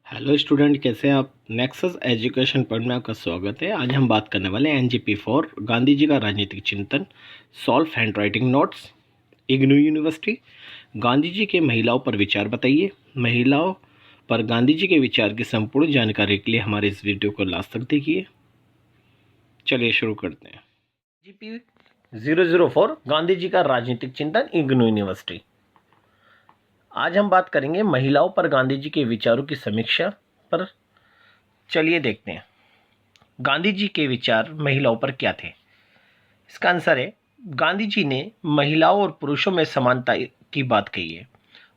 Hello student, कैसे हैं आप। नेक्सस एजुकेशन पॉइंट में आपका स्वागत है। आज हम बात करने वाले हैं एनजीपी फॉर गांधी जी का राजनीतिक चिंतन, solve hand writing notes, IGNOU university. Gandhi ji के महिलाओं पर विचार बताइए। महिलाओं पर गांधी जी के विचार की संपूर्ण जानकारी के लिए हमारे इस वीडियो को लास्ट तक देखिए। चलिए शुरू करते हैं। एनजीपी 004 गांधी जी का राजनीतिक चिंतन, इग्नू यूनिवर्सिटी। आज हम बात करेंगे महिलाओं पर गांधी जी के विचारों की समीक्षा पर। चलिए देखते हैं गांधी जी के विचार महिलाओं पर क्या थे। इसका आंसर है, गांधी जी ने महिलाओं और पुरुषों में समानता की बात कही है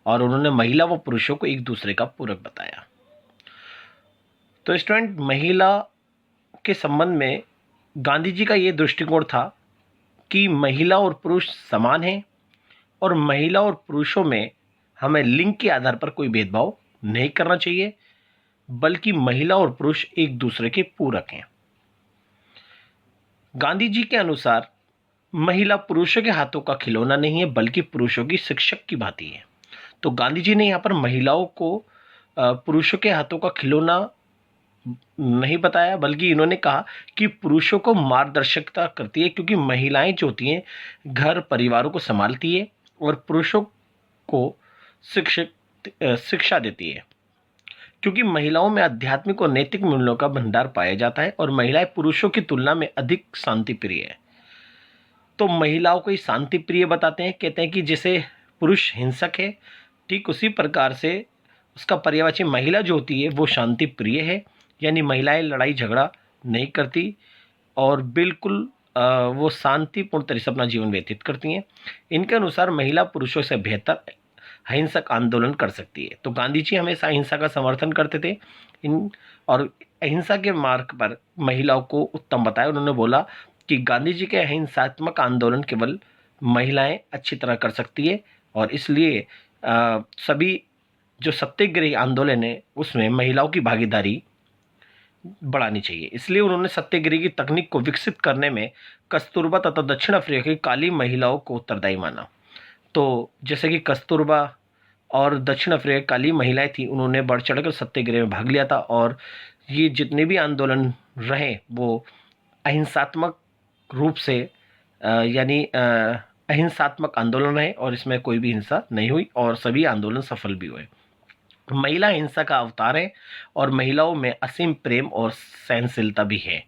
और उन्होंने महिला व पुरुषों को एक दूसरे का पूरक बताया। तो स्टूडेंट, महिला के संबंध में गांधी जी का ये दृष्टिकोण था कि महिला और पुरुष समान हैं और महिला और पुरुषों में हमें लिंग के आधार पर कोई भेदभाव नहीं करना चाहिए, बल्कि महिला और पुरुष एक दूसरे के पूरक हैं। गांधी जी के अनुसार महिला पुरुषों के हाथों का खिलौना नहीं है, बल्कि पुरुषों की शिक्षक की भांति है। तो गांधी जी ने यहाँ पर महिलाओं को पुरुषों के हाथों का खिलौना नहीं बताया, बल्कि इन्होंने कहा कि पुरुषों को मार्गदर्शकता करती है, क्योंकि महिलाएं जो होती हैं घर परिवारों को संभालती है और पुरुषों को शिक्षा देती है, क्योंकि महिलाओं में आध्यात्मिक और नैतिक मूल्यों का भंडार पाया जाता है और महिलाएं पुरुषों की तुलना में अधिक शांति प्रिय है। तो महिलाओं को शांति प्रिय बताते हैं, कहते हैं कि जैसे पुरुष हिंसक है, ठीक उसी प्रकार से उसका पर्यायवाची महिला जो होती है वो शांति प्रिय है। यानी महिलाएं लड़ाई झगड़ा नहीं करती और बिल्कुल वो शांतिपूर्ण तरीके से अपना जीवन व्यतीत करती हैं। इनके अनुसार महिला पुरुषों से बेहतर अहिंसक आंदोलन कर सकती है। तो गांधी जी हमेशा अहिंसा का समर्थन करते थे इन और अहिंसा के मार्ग पर महिलाओं को उत्तम बताया। उन्होंने बोला कि गांधी जी के अहिंसात्मक आंदोलन केवल महिलाएं अच्छी तरह कर सकती है और इसलिए सभी जो सत्याग्रही आंदोलन है उसमें महिलाओं की भागीदारी बढ़ानी चाहिए। इसलिए उन्होंने सत्याग्रह की तकनीक को विकसित करने में कस्तूरबा तथा दक्षिण अफ्रीका की काली महिलाओं को उत्तरदायी माना। तो जैसे कि कस्तूरबा और दक्षिण अफ्रीका काली महिलाएं थी, उन्होंने बढ़ चढ़कर सत्याग्रह में भाग लिया था और ये जितने भी आंदोलन रहे वो अहिंसात्मक रूप से यानी अहिंसात्मक आंदोलन रहे और इसमें कोई भी हिंसा नहीं हुई और सभी आंदोलन सफल भी हुए। महिला हिंसा का अवतार है और महिलाओं में असीम प्रेम और सहनशीलता भी है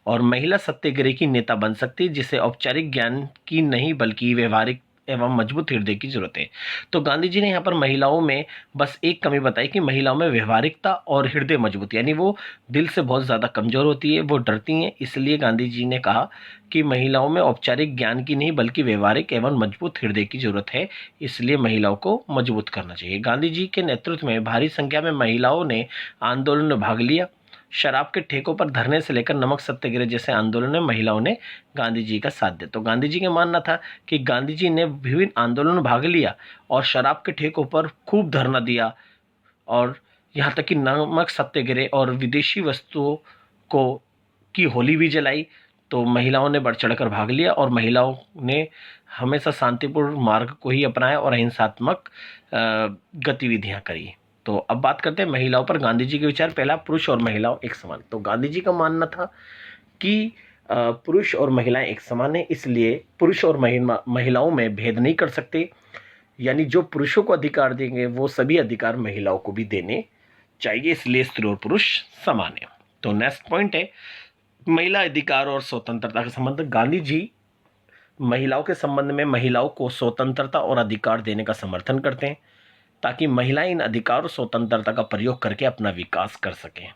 और महिला सत्याग्रह की नेता बन सकती है, जिसे औपचारिक ज्ञान की नहीं बल्कि व्यवहारिक एवं मजबूत हृदय की जरूरत है। तो गांधी जी ने यहाँ पर महिलाओं में बस एक कमी बताई कि महिलाओं में व्यवहारिकता और हृदय मजबूत, यानी वो दिल से बहुत ज़्यादा कमज़ोर होती है, वो डरती हैं। इसलिए गांधी जी ने कहा कि महिलाओं में औपचारिक ज्ञान की नहीं बल्कि व्यवहारिक एवं मजबूत हृदय की जरूरत है, इसलिए महिलाओं को मजबूत करना चाहिए। गांधी जी के नेतृत्व में भारी संख्या में महिलाओं ने आंदोलन में भाग लिया। शराब के ठेकों पर धरने से लेकर नमक सत्याग्रह जैसे आंदोलन में महिलाओं ने गांधी जी का साथ दिया। तो गांधी जी का मानना था कि गांधी जी ने विभिन्न आंदोलनों में भाग लिया और शराब के ठेकों पर खूब धरना दिया और यहाँ तक कि नमक सत्याग्रह और विदेशी वस्तुओं को की होली भी जलाई। तो महिलाओं ने बढ़ चढ़कर भाग लिया और महिलाओं ने हमेशा शांतिपूर्ण मार्ग को ही अपनाया और अहिंसात्मक गतिविधियां करी। तो अब बात करते हैं महिलाओं पर गांधी जी के विचार। पहला, पुरुष और महिलाओं एक समान। तो गांधी जी का मानना था कि पुरुष और महिलाएं एक समान है, इसलिए पुरुष और महिलाओं में भेद नहीं कर सकते। यानी जो पुरुषों को अधिकार देंगे वो सभी अधिकार महिलाओं को भी देने चाहिए, इसलिए स्त्री और पुरुष समान है। तो नेक्स्ट पॉइंट है महिला अधिकार और स्वतंत्रता का संबंध। गांधी जी महिलाओं के संबंध में महिलाओं को स्वतंत्रता और अधिकार देने का समर्थन करते हैं, ताकि महिलाएं इन अधिकार और स्वतंत्रता का प्रयोग करके अपना विकास कर सकें।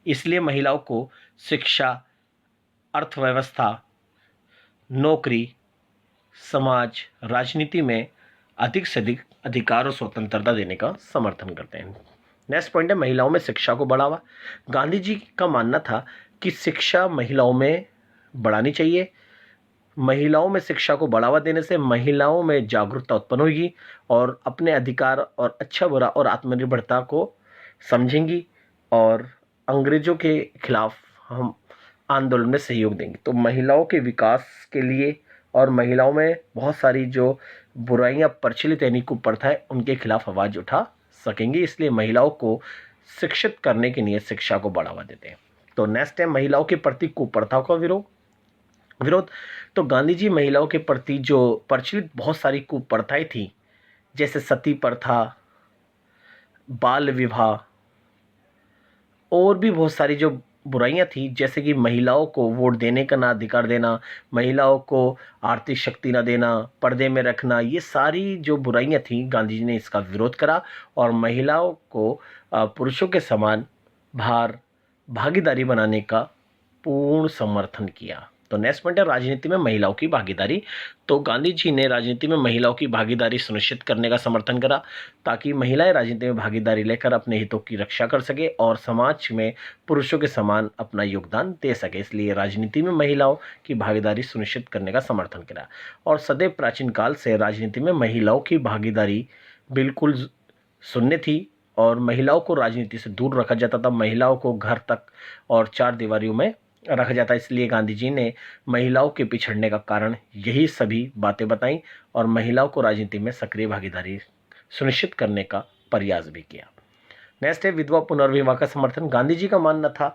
इसलिए महिलाओं को शिक्षा, अर्थव्यवस्था, नौकरी, समाज, राजनीति में अधिक से अधिक अधिकार और स्वतंत्रता देने का समर्थन करते हैं। नेक्स्ट पॉइंट है महिलाओं में शिक्षा को बढ़ावा। गांधी जी का मानना था कि शिक्षा महिलाओं में बढ़ानी चाहिए। महिलाओं में शिक्षा को बढ़ावा देने से महिलाओं में जागरूकता उत्पन्न होगी और अपने अधिकार और अच्छा बुरा और आत्मनिर्भरता को समझेंगी और अंग्रेजों के खिलाफ हम आंदोलन में सहयोग देंगे। तो महिलाओं के विकास के लिए और महिलाओं में बहुत सारी जो बुराइयां प्रचलित यानी कुप्रथाएं उनके खिलाफ आवाज़ उठा सकेंगी, इसलिए महिलाओं को शिक्षित करने के लिए शिक्षा को बढ़ावा देते हैं। तो नेक्स्ट है महिलाओं के प्रति कुप्रथाओं का विरोध। तो गांधी जी महिलाओं के प्रति जो प्रचलित बहुत सारी कुप्रथाएं थी, जैसे सती प्रथा, बाल विवाह और भी बहुत सारी जो बुराइयां थी, जैसे कि महिलाओं को वोट देने का ना अधिकार देना, महिलाओं को आर्थिक शक्ति ना देना, पर्दे में रखना, ये सारी जो बुराइयां थी गांधी जी ने इसका विरोध करा और महिलाओं को पुरुषों के समान भागीदारी बनाने का पूर्ण समर्थन किया। तो नेक्स्ट पॉइंट है राजनीति में महिलाओं की भागीदारी। तो गांधी जी ने राजनीति में महिलाओं की भागीदारी सुनिश्चित करने का समर्थन करा, ताकि महिलाएं राजनीति में भागीदारी लेकर अपने हितों की रक्षा कर सके और समाज में पुरुषों के समान अपना योगदान दे सके। इसलिए राजनीति में महिलाओं की भागीदारी सुनिश्चित करने का समर्थन करा। और सदैव प्राचीन काल से राजनीति में महिलाओं की भागीदारी बिल्कुल शून्य थी और महिलाओं को राजनीति से दूर रखा जाता था, महिलाओं को घर तक और चार दीवारियों में रखा जाता। इसलिए गांधी जी ने महिलाओं के पिछड़ने का कारण यही सभी बातें बताई और महिलाओं को राजनीति में सक्रिय भागीदारी सुनिश्चित करने का प्रयास भी किया। नेक्स्ट है विधवा पुनर्विवाह का समर्थन। गांधी जी का मानना था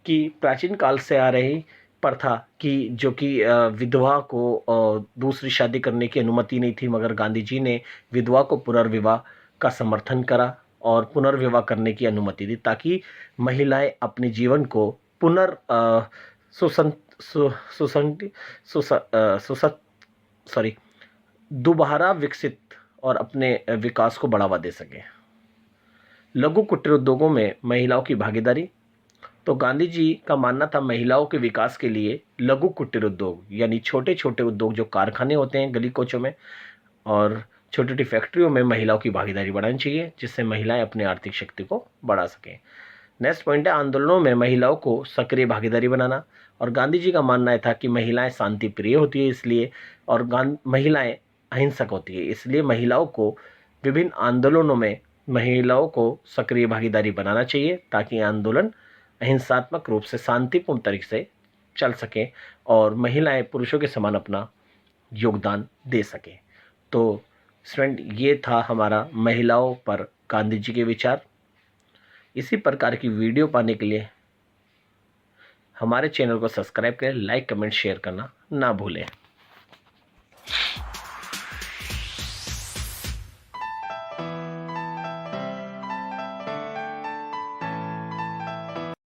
कि प्राचीन काल से आ रही प्रथा की जो कि विधवा को दूसरी शादी करने की अनुमति नहीं थी, मगर गांधी जी ने विधवा को पुनर्विवाह का समर्थन करा और पुनर्विवाह करने की अनुमति दी, ताकि महिलाएं अपने जीवन को पुनर् सॉरी दोबारा विकसित और अपने विकास को बढ़ावा दे सके। लघु कुटीर उद्योगों में महिलाओं की भागीदारी। तो गांधी जी का मानना था महिलाओं के विकास के लिए लघु कुटीर उद्योग यानी छोटे छोटे उद्योग जो कारखाने होते हैं गली कोचों में और छोटी छोटी फैक्ट्रियों में महिलाओं की भागीदारी बढ़ानी चाहिए, जिससे महिलाएं अपनी आर्थिक शक्ति को बढ़ा सकें। नेक्स्ट पॉइंट है आंदोलनों में महिलाओं को सक्रिय भागीदारी बनाना। और गांधी जी का मानना था कि महिलाएं शांति प्रिय होती है इसलिए और महिलाएं अहिंसक होती है, इसलिए महिलाओं को विभिन्न आंदोलनों में महिलाओं को सक्रिय भागीदारी बनाना चाहिए, ताकि आंदोलन अहिंसात्मक रूप से शांतिपूर्ण तरीके से चल सके और महिलाएं पुरुषों के समान अपना योगदान दे सकें। तो स्टूडेंट, ये था हमारा महिलाओं पर गांधी जी के विचार। इसी प्रकार की वीडियो पाने के लिए हमारे चैनल को सब्सक्राइब करें, लाइक कमेंट शेयर करना ना भूलें।